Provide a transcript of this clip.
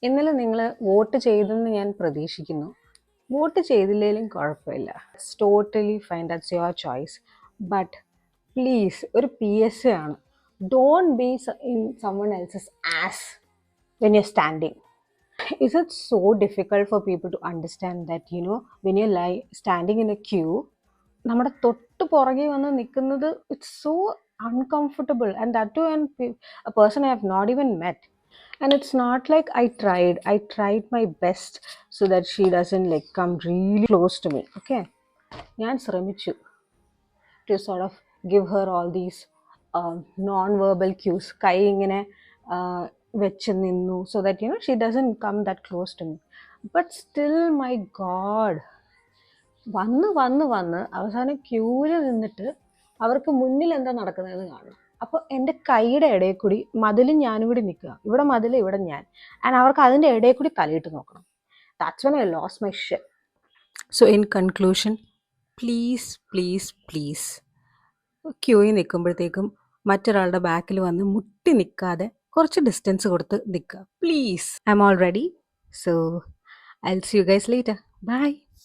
ഇന്നലെ നിങ്ങൾ വോട്ട് ചെയ്തെന്ന് ഞാൻ പ്രതീക്ഷിക്കുന്നു. വോട്ട് ചെയ്തില്ലെങ്കിലും കുഴപ്പമില്ല. It's totally fine, that's your choice. But please ഒരു PSA ആണ്. Don't be in someone else's ass when you're standing. Is it so difficult for people to understand that, when you're standing in a queue, നമ്മുടെ തൊട്ട് പുറകെ വന്ന് നിൽക്കുന്നത്, it's so uncomfortable, and that too a person I have not even met. And it's not like I tried my best so that she doesn't come really close to me. Okay, ഞാൻ ശ്രമിച്ചു to sort of give her all these non-verbal cues. കൈ ഇങ്ങനെ വെച്ച് നിന്നു so that she doesn't come that close to me. But still, my God, വന്ന് അവസാനം ക്യൂവിൽ നിന്നിട്ട് അവർക്ക് മുന്നിൽ എന്താ നടക്കുന്നതെന്ന് കാണണം. അപ്പോൾ എൻ്റെ കൈയുടെ ഇടയിൽ കൂടി മതിലും ഞാനും കൂടി നിൽക്കുക. ഇവിടെ മതിൽ, ഇവിടെ ഞാൻ. ആൻഡ് അവർക്ക് അതിൻ്റെ ഇടയിൽ കൂടി കലിയിട്ട് നോക്കണം. That's when I lost my shit. So in conclusion, please ക്യൂയിൽ നിൽക്കുമ്പോഴത്തേക്കും മറ്റൊരാളുടെ ബാക്കിൽ വന്ന് മുട്ടി നിൽക്കാതെ കുറച്ച് ഡിസ്റ്റൻസ് കൊടുത്ത് നിൽക്കുക. Please. I'm all ready. So I will see you guys later. By.